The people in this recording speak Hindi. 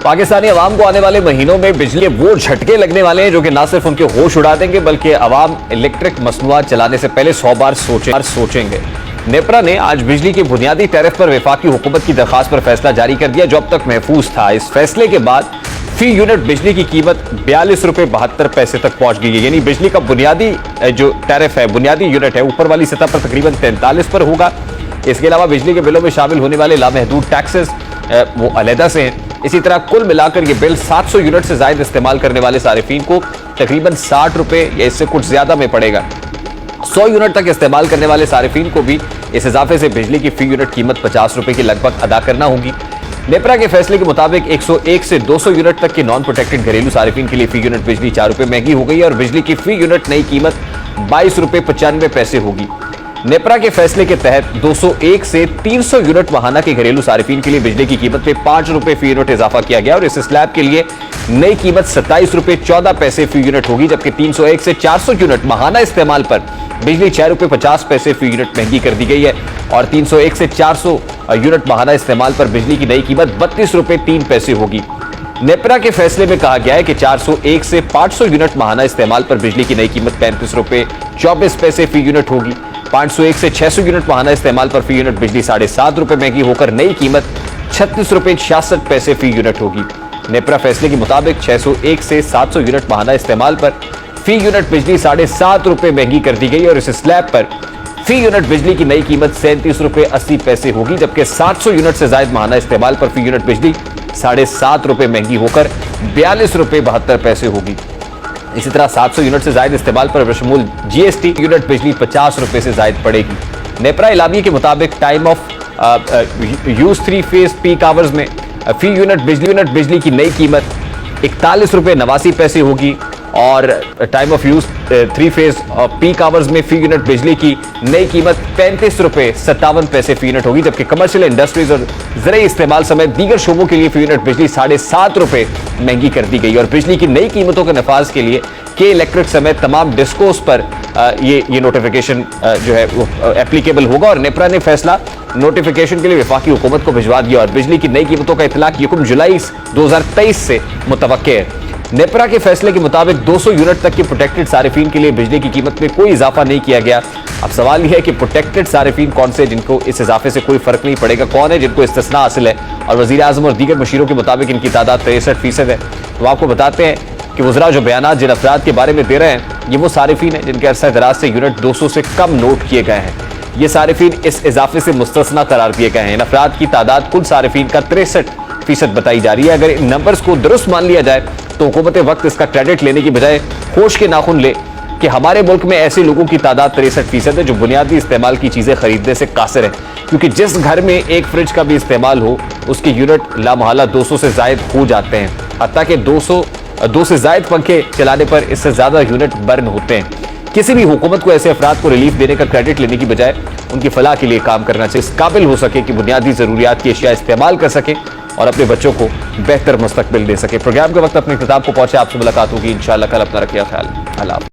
पाकिस्तानी अवाम को आने वाले महीनों में बिजली के वो झटके लगने वाले हैं जो कि न सिर्फ उनके होश उड़ा देंगे बल्कि अवाम इलेक्ट्रिक मसनूआत चलाने से पहले 100 बार सोचेंगे। नेपरा ने आज बिजली के बुनियादी टैरिफ पर वफाकी हुकूमत की दरखास्त पर फैसला जारी कर दिया जो अब तक महफूज था। इस फैसले के बाद फी यूनिट बिजली की कीमत 42 रुपए 72 पैसे तक पहुंच गई है। यानी बिजली का बुनियादी जो टैरिफ है, बुनियादी यूनिट है, ऊपर वाली सतह पर तकरीबन 43 पर होगा। इसके अलावा बिजली के बिलों में शामिल होने वाले लामहदूद टैक्सेस वो अलहदा से हैं। इसी तरह कुल मिलाकर ये बिल 700 यूनिट से ज्यादा इस्तेमाल करने वाले सारिफीन को तकरीबन 60 रुपए या इससे कुछ ज्यादा में पड़ेगा। 100 यूनिट तक इस्तेमाल करने वाले सारिफीन को भी इस इजाफे से बिजली की फी यूनिट कीमत 50 रुपए के लगभग अदा करना होगी। नेपरा के फैसले के मुताबिक 101 से 200 यूनिट तक के नॉन प्रोटेक्टेड घरेलू सारिफीन के लिए फी यूनिट बिजली 4 रुपए महंगी हो गई है और बिजली की फी यूनिट नई कीमत 22 रुपए 95 पैसे होगी। नेपरा के फैसले के तहत 201 से 300 यूनिट माहाना के घरेलू सारिफीन के लिए बिजली की कीमत में 5 रुपए फी यूनिट इजाफा किया गया और इस स्लैब के लिए नई कीमत 27 रुपए 14 पैसे फी यूनिट होगी, जबकि 301 से 400 यूनिट माहाना इस्तेमाल पर बिजली 6 रुपए 50 पैसे फी यूनिट महंगी कर दी गई है और 301 से 400 यूनिट माहाना इस्तेमाल पर बिजली की नई कीमत 32 रुपए 3 पैसे होगी। नेपरा के फैसले में कहा गया है कि 401 से 500 यूनिट माहाना इस्तेमाल पर बिजली की नई कीमत 35 रुपए 24 पैसे फी यूनिट होगी। 501 से 600 यूनिट माहाना इस्तेमाल पर फी यूनिट बिजली 7.5 रुपए महंगी होकर नई कीमत 36 रुपए 66 पैसे फी यूनिट होगी। नेपरा फैसले के मुताबिक 601 से 700 यूनिट माहाना इस्तेमाल पर फी यूनिट बिजली 7.5 रुपए महंगी कर दी गई और इस स्लैब पर फी यूनिट बिजली की नई कीमत 37 रुपए 80 पैसे होगी, जबकि 700 यूनिट से ज्यादा माहाना इस्तेमाल पर फी यूनिट बिजली 7.5 रुपए महंगी होकर 42 रुपए 72 पैसे होगी। इसी तरह 700 यूनिट से ज्यादा इस्तेमाल पर बशमूल जीएसटी यूनिट बिजली 50 रुपए से ज्यादा पड़ेगी। नेपरा इलामी के मुताबिक time of use 3 phase peak hours में फी यूनिट बिजली की नई कीमत 41 रुपए 89 पैसे होगी और time of use 3 phase peak hours में फी यूनिट बिजली की नई कीमत 35 रुपए 57 पैसे फी यूनिट होगी, जबकि कमर्शियल इंडस्ट्रीज और ज़राई इस्तेमाल समेत दीगर शोबों के लिए फी यूनिट बिजली 7.5 रुपए महंगी कर दी गई और बिजली की नई कीमतों के नफाज के लिए के इलेक्ट्रिक समेत तमाम डिस्कोस पर ये नोटिफिकेशन जो है वो एप्लीकेबल होगा। और नेपरा ने फैसला नोटिफिकेशन के लिए वफाकी हुकूमत को भिजवा दिया और बिजली की नई कीमतों का इतलाक 1 जुलाई 2023 से मुतवक्के है। नेपरा के फैसले के मुताबिक 200 यूनिट तक के प्रोटेक्टेड सारिफीन के लिए बिजली की कीमत में कोई इजाफा नहीं किया गया। अब सवाल यह है कि प्रोटेक्टेड सारिफीन कौन से जिनको इस इजाफे से कोई फर्क नहीं पड़ेगा, कौन है जिनको इस्तिस्ना हासिल है। और वज़ीर आज़म और दीगर मशीरों के मुताबिक इनकी तादाद 63% है। तो आपको बताते हैं कि वज़रा जो बयान जिन अफराद के बारे में दे रहे हैं ये वो सारिफीन है जिनके अरसा दराज से यूनिट 200 से कम नोट किए गए हैं। ये सारिफीन इस इजाफे से मुस्तस्ना करार दिए गए हैं। इन अफराद की तादाद कुल सारिफीन का 63% बताई जा रही है। अगर इन नंबर्स को दुरुस्त मान लिया जाए तो हुकूमत वक्त इसका क्रेडिट लेने की बजाय होश के नाखून ले कि हमारे मुल्क में ऐसे लोगों की तादाद 63% है जो बुनियादी इस्तेमाल की चीजें खरीदने से कासिर है, क्योंकि जिस घर में एक फ्रिज का भी इस्तेमाल हो उसके यूनिट लामहला 200 से जायद हो जाते हैं। हत्ता कि 2 से जायद पंखे चलाने पर इससे ज्यादा यूनिट बर्न होते हैं। किसी भी हुकूमत को ऐसे अफराद को रिलीफ देने का क्रेडिट लेने की बजाय उनकी फलाह के लिए काम करना चाहिए, इस काबिल हो सके कि बुनियादी जरूरियात की अशिया इस्तेमाल कर सके और अपने बच्चों को बेहतर मुस्तकबिल दे सके। प्रोग्राम के वक्त अपने किताब को पहुंचे, आपसे मुलाकात होगी इंशाअल्लाह। कल अपना रखिए ख्याल। अल्लाह।